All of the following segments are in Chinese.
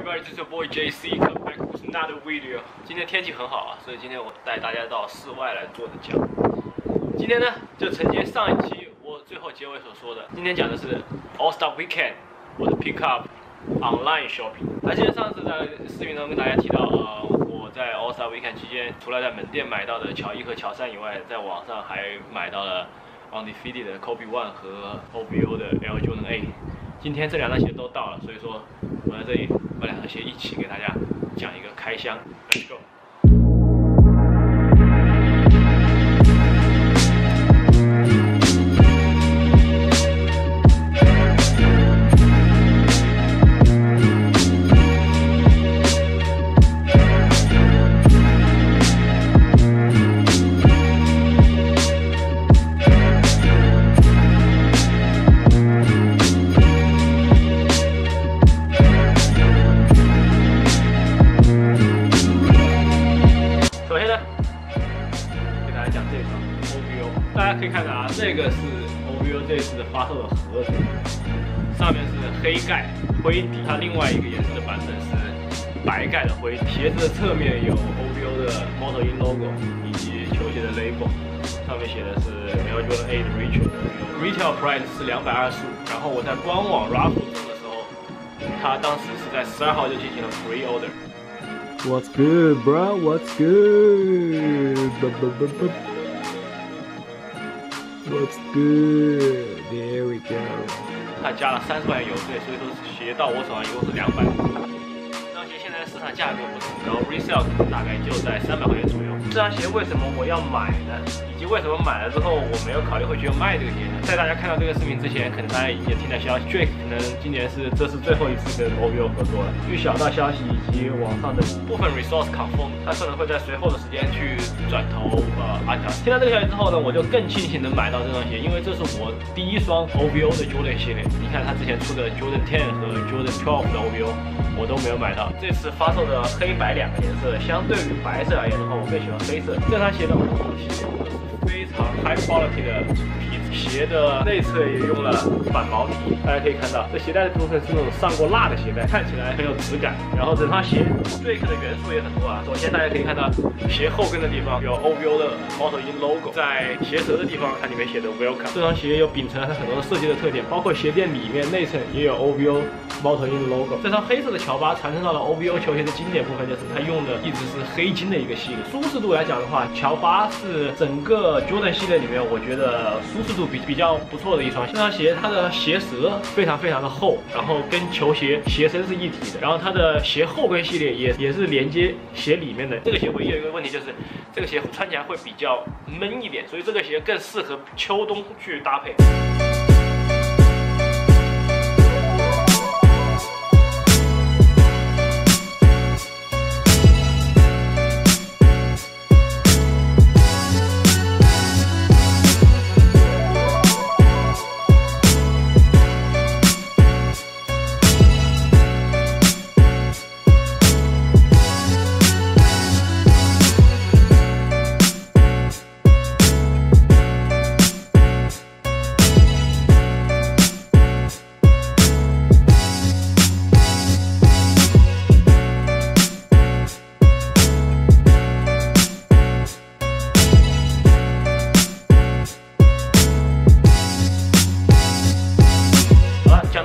everybody, this is your boy JC. Come back with another video. 今天天气很好啊，所以今天我带大家到室外来做的讲。今天呢，就承接上一期我最后结尾所说的，今天讲的是 All Star Weekend， 我的 pick up online shopping。那记得上次在视频中跟大家提到，我在 All Star Weekend 期间，除了在门店买到的乔伊和乔三以外，在网上还买到了 Undefeated 的 Kobe One 和 OVO 的 Air Jordan A。今天这两双鞋都到了，所以说我在这里把两双鞋一起给大家讲一个开箱。Let's go。大家可以看到啊，这个是 OVO 这次的发售的盒子，上面是黑盖灰底，它另外一个颜色的版本是白盖的灰底。鞋子的侧面有 OVO 的 Moto In logo 以及球鞋的 label， 上面写的是 Air Jordan A 的 Retail price 是225，然后我在官网 Raffle 中的时候，它当时是在12号就进行了 pre-order。 What's good, bro? What's good? What's good? There we go. 它加了30万邮费，所以说鞋到我手上一共是200。这双鞋现在的市场价格不是很高 ，resale 可能大概就在300块钱左右。这双鞋为什么我要买呢？以及为什么买了之后我没有考虑会去卖这个鞋呢？在大家看到这个视频之前，可能大家已经听到消息 ，Drake 可能今年这是最后一次跟 OVO 合作了。据小道消息以及网上的部分 resource confirm， 它可能会在随后的时间去转投阿迪达斯。听到这个消息之后呢，我就更庆幸能买到这双鞋，因为这是我第一双 OVO 的 Jordan 系列。你看它之前出的 Jordan 10和 Jordan 12的 OVO， 我都没有买到。这次发售的黑白两个颜色，相对于白色而言的话，我更喜欢黑色。这双鞋的鞋用的是非常 high quality 的皮子，鞋的内侧也用了反毛皮。大家可以看到，这鞋带的部分是那种上过蜡的鞋带，看起来很有质感。然后整双鞋 Drake 的元素也很多啊。首先大家可以看到，鞋后跟的地方有 OVO 的 Moto In logo， 在鞋舌的地方，它里面写的 Welcome。这双鞋有秉承了它很多的设计的特点，包括鞋垫里面内层也有 OVO Moto In logo。这双黑色的乔巴传承到了 OVO 球鞋的经典部分，就是它用的一直是黑金的一个系列。舒适度来讲的话，乔巴是整个 Jordan 系列里面我觉得舒适度比较不错的一双鞋。这双鞋它的鞋舌非常的厚，然后跟球鞋鞋身是一体的，然后它的鞋后跟系列也是连接鞋里面的。这个鞋唯一有一个问题就是，这个鞋穿起来会比较闷一点，所以这个鞋更适合秋冬去搭配。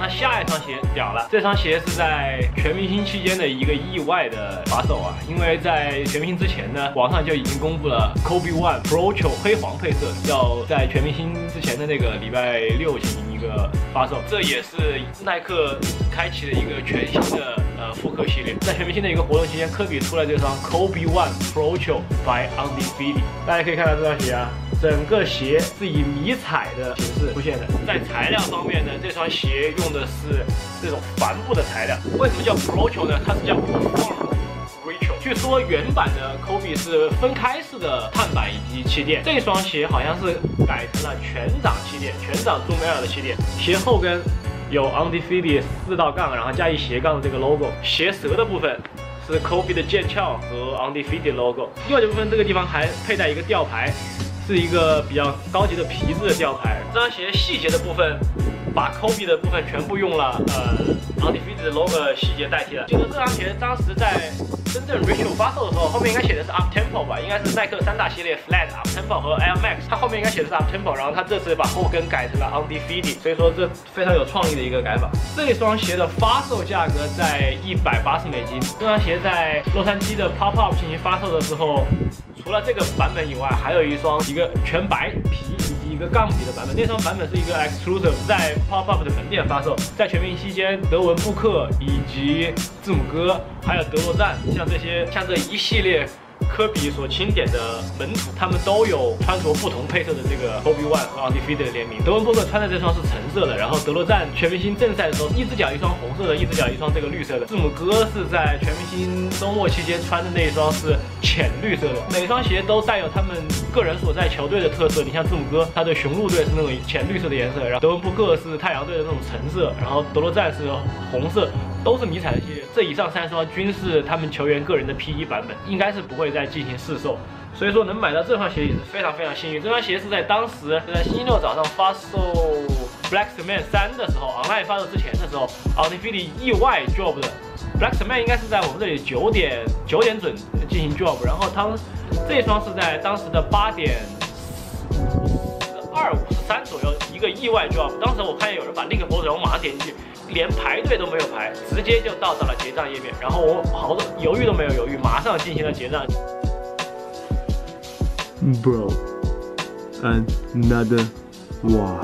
下一双鞋屌了，这双鞋是在全明星期间的一个意外的发售啊，因为在全明星之前呢，网上就已经公布了 Kobe One Pro 黑黄配色，要在全明星之前的那个礼拜6进行一个发售，这也是耐克开启了一个全新的复刻系列。在全明星的一个活动期间，科比出了这双 Kobe One Pro by Undefeated， 大家可以看到这双鞋啊。整个鞋是以迷彩的形式出现的。在材料方面呢，这双鞋用的是这种帆布的材料。为什么叫 Pro 呢？它是叫 Performance Retail。据说原版的 Kobe 是分开式的碳板以及气垫，这双鞋好像是改成了全掌气垫，全掌 Zoom Air 的气垫。鞋后跟有 Undefeated 4道杠，然后加一斜杠的这个 logo。鞋舌的部分是 Kobe 的剑鞘和 Undefeated logo。右脚部分这个地方还佩戴一个吊牌。是一个比较高级的皮质的吊牌。这双鞋细节的部分，把 Kobe 的部分全部用了 Undefeated 的 logo 细节代替了。记得这双鞋当时在真正 Ritual 发售的时候，后面应该写的是 Up Tempo 吧，应该是耐克3大系列 Flat Up Tempo 和 Air Max， 它后面应该写的是 Up Tempo， 然后它这次把后跟改成了 Undefeated， 所以说这非常有创意的一个改法。这双鞋的发售价格在$180。这双鞋在洛杉矶的 Pop Up 进行发售的时候，除了这个版本以外，还有一个全白皮以及一个杠底的版本。那双版本是一个 Exclusive， 在 Pop Up 的门店发售。在全明星期间，德文布克以及字母哥，还有德罗赞，像这一系列科比所钦点的门徒，他们都有穿着不同配色的这个 Kobe One 和 Undefeated 的联名。德文布克穿的这双是橙色的，然后德罗赞全明星正赛的时候，一只脚一双红色的，一只脚一双这个绿色的。字母哥是在全明星周末期间穿的那一双是浅绿色的。每双鞋都带有他们个人所在球队的特色。你像字母哥，他对雄鹿队是那种浅绿色的颜色，然后德文布克是太阳队的那种橙色，然后德罗赞是红色。都是迷彩的系列，这以上3双均是他们球员个人的 P1 版本，应该是不会再进行试售，所以说能买到这双鞋也是非常非常幸运。这双鞋是在当时在星期六早上发售 Black Cement 3的时候 ，online 发售之前的时候 ，Undefeated 意外 drop 的 Black Cement 应该是在我们这里9点准进行 drop， 然后这双是在当时的8点52、53左右一个意外 drop。当时我看见有人把 link post， 我马上点进去。连排队都没有排，直接就到了结账页面，然后我好多犹豫都没有犹豫，马上进行了结账。Bro, another one.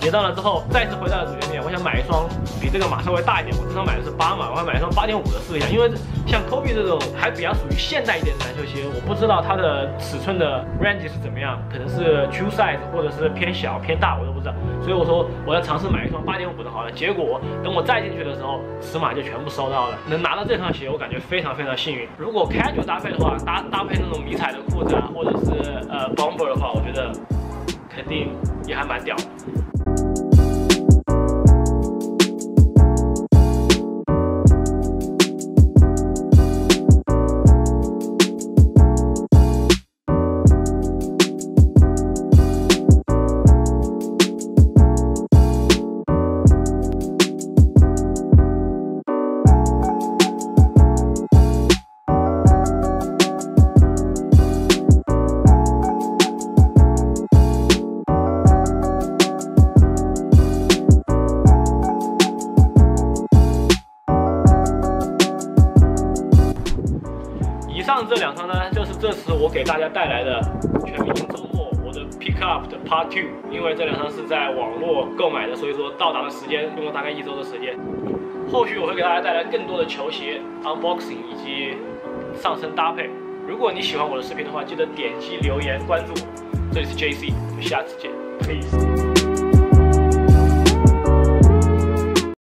结账了之后，再次回到了主页面，我想买一双比这个码稍微大一点，我这双买的是8码，我想买一双8.5的试一下，因为像 Kobe 这种还比较属于现代一点的篮球鞋，我不知道它的尺寸的 range 是怎么样，可能是 true size 或者是偏小偏大，我都不知道，所以我说我要尝试买一双8.5的好了。结果等我再进去的时候，尺码就全部收到了，能拿到这双鞋，我感觉非常非常幸运。如果 casual 搭配的话，搭配那种迷彩的裤子啊，或者是bomber 的话，我觉得肯定也还蛮屌的。以上这2双呢，就是这次我给大家带来的全明星周末我的 Pick Up 的 Part 2。因为这2双是在网络购买的，所以说到达的时间用了大概1周的时间。后续我会给大家带来更多的球鞋 unboxing 以及上身搭配。如果你喜欢我的视频的话，记得点击留言关注我。这里是 JC， 我们下次见 ，Peace。